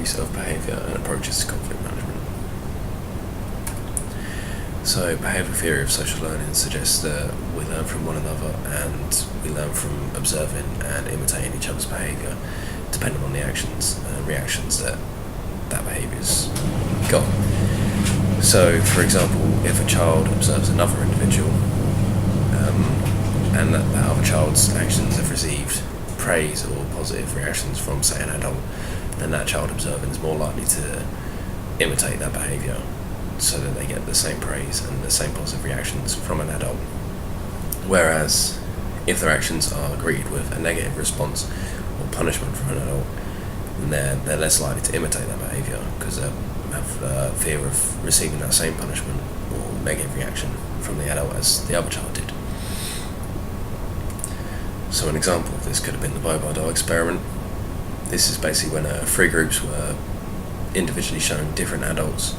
theories of behaviour and approaches to conflict management. So, behavioural theory of social learning suggests that we learn from one another and we learn from observing and imitating each other's behaviour, depending on the actions and reactions that behaviour's got. So, for example, if a child observes another individual and that other child's actions have received praise or positive reactions from, say, an adult, then that child observing is more likely to imitate that behaviour so that they get the same praise and the same positive reactions from an adult. Whereas if their actions are greeted with a negative response or punishment from an adult, then they're less likely to imitate that behaviour because they have fear of receiving that same punishment or negative reaction from the adult as the other child did. So an example of this could have been the Bobo doll experiment. This is basically when 3 groups were individually shown different adults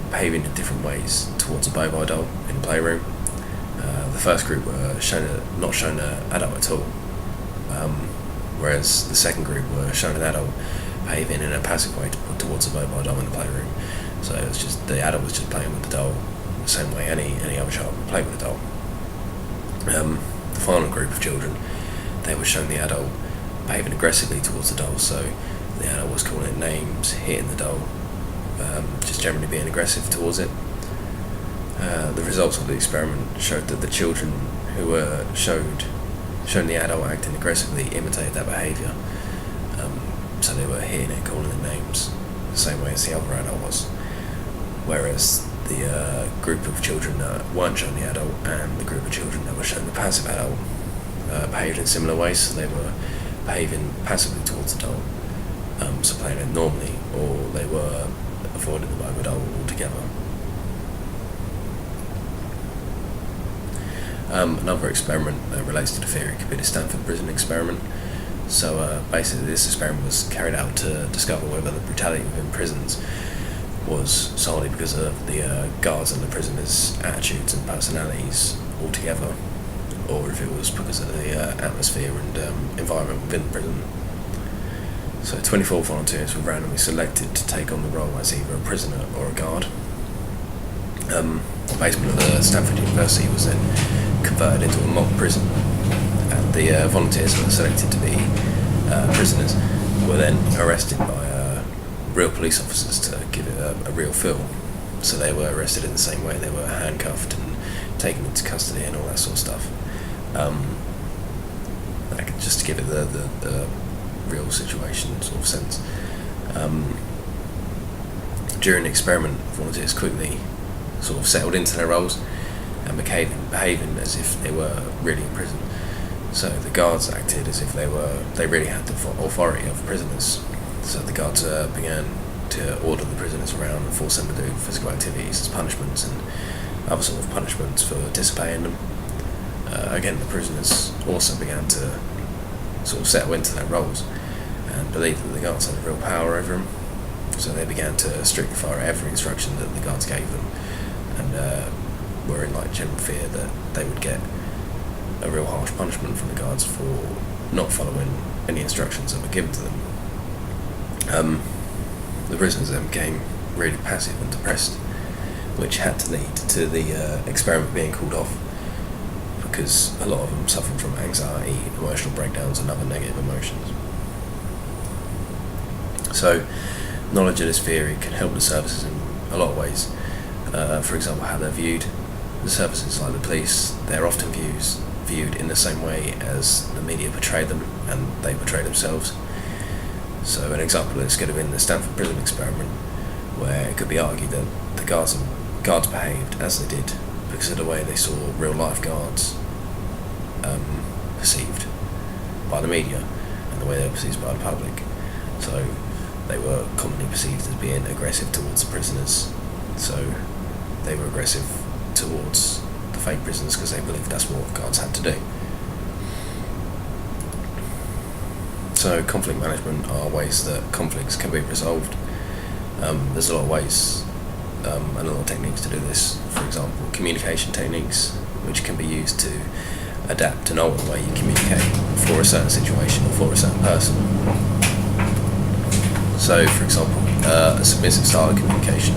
behaving in different ways towards a Bobo doll in the playroom. The first group were not shown an adult at all, whereas the second group were shown an adult behaving in a passive way towards a Bobo doll in the playroom. So it was just the adult was just playing with the doll the same way any other child would play with the doll. The final group of children, they were shown the adult behaving aggressively towards the doll, so the adult was calling it names, hitting the doll, just generally being aggressive towards it. The results of the experiment showed that the children who were shown the adult acting aggressively imitated that behaviour, so they were hitting it, calling it names, the same way as the other adult was. Whereas the group of children that weren't shown the adult and the group of children that were shown the passive adult behaved in similar ways, so they were behaving passively towards the doll, so playing it normally, or they were avoiding the Bobo doll altogether. Another experiment that relates to the theory could be the Stanford Prison Experiment. So basically this experiment was carried out to discover whether the brutality within prisons was solely because of the guards and the prisoners' attitudes and personalities altogether, or if it was because of the atmosphere and environment within the prison. So 24 volunteers were randomly selected to take on the role as either a prisoner or a guard. The basement of the Stanford University was then converted into a mock prison, and the volunteers who were selected to be prisoners were then arrested by real police officers to give it a real feel. So they were arrested in the same way, they were handcuffed and taken into custody and all that sort of stuff. Just to give it the real situation sort of sense. During the experiment, volunteers quickly sort of settled into their roles and behaving as if they were really in prison. So the guards acted as if they really had the authority of prisoners. So the guards began to order the prisoners around and force them to do physical activities as punishments and other sort of punishments for disobeying them. Again, the prisoners also began to sort of settle into their roles and believe that the guards had real power over them. So they began to strictly follow every instruction that the guards gave them, and were in general fear that they would get a real harsh punishment from the guards for not following any instructions that were given to them. The prisoners then became really passive and depressed, which had to lead to the experiment being called off, because a lot of them suffered from anxiety, emotional breakdowns and other negative emotions. So knowledge of this theory can help the services in a lot of ways. For example, how they're viewed. The services like the police, they're often viewed in the same way as the media portray them and they portray themselves. So an example of this could have been the Stanford Prison Experiment, where it could be argued that the guards behaved as they did because of the way they saw real life guards perceived by the media and the way they were perceived by the public. So they were commonly perceived as being aggressive towards the prisoners. So they were aggressive towards the fake prisoners because they believed that's what guards had to do. So conflict management are ways that conflicts can be resolved. There's a lot of ways and a lot of techniques to do this. For example, communication techniques, which can be used to adapt and alter the way you communicate for a certain situation or for a certain person. So So, for example, a submissive style of communication.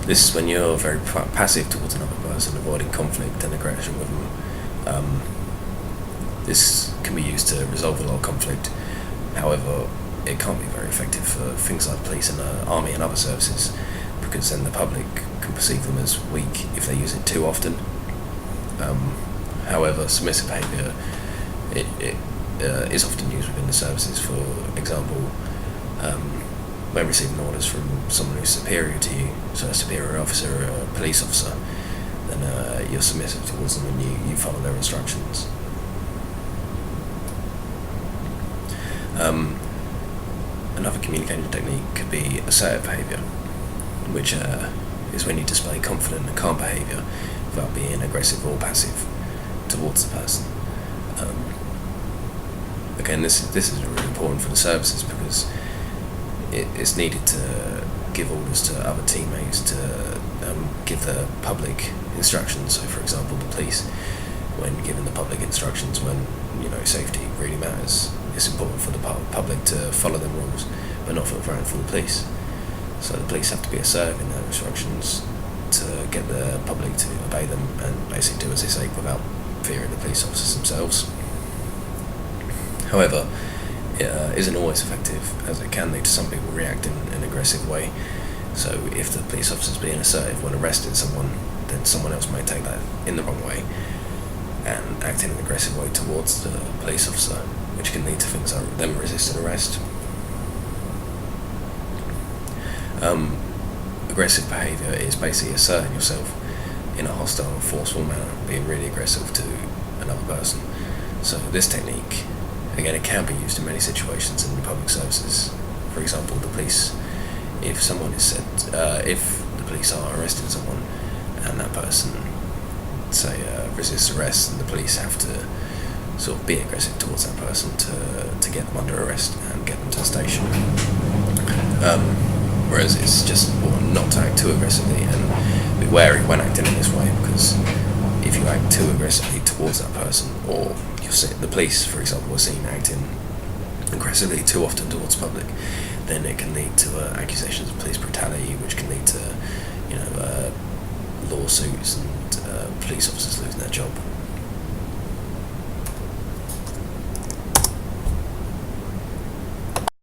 This is when you're very passive towards another person, avoiding conflict and aggression with them. This can be used to resolve a lot of conflict. However, it can't be very effective for things like police and army and other services, because then the public can perceive them as weak if they use it too often. However, submissive behaviour is often used within the services. For example, when receiving orders from someone who's superior to you, so a superior officer or a police officer, then you're submissive towards them and you follow their instructions. Another communication technique could be assertive behaviour, which is when you display confident and calm behaviour without being aggressive or passive towards the person. Again, this is really important for the services, because it's needed to give orders to other teammates, to give the public instructions. So, for example, the police, when giving the public instructions, when safety really matters, it's important for the public to follow the rules, but not for the police. So the police have to be assertive in their instructions to get the public to obey them and basically do as they say without fearing the police officers themselves. However, it isn't always effective, as it can lead to some people reacting in an aggressive way. So if the police officer's being assertive when arresting someone, then someone else might take that in the wrong way and act in an aggressive way towards the police officer, which can lead to things like them resisting arrest. Aggressive behaviour is basically asserting yourself in a hostile or forceful manner, being really aggressive to another person. So this technique, again, it can be used in many situations in the public services. For example, the police, if the police are arresting someone and that person, say, resists arrest, and the police have to sort of be aggressive towards that person to get them under arrest and get them to the station. Whereas it's just important not to act too aggressively and be wary when acting in this way, because if you act too aggressively towards that person, or the police, for example, are seen acting aggressively too often towards the public, then it can lead to accusations of police brutality, which can lead to lawsuits and police officers losing their job.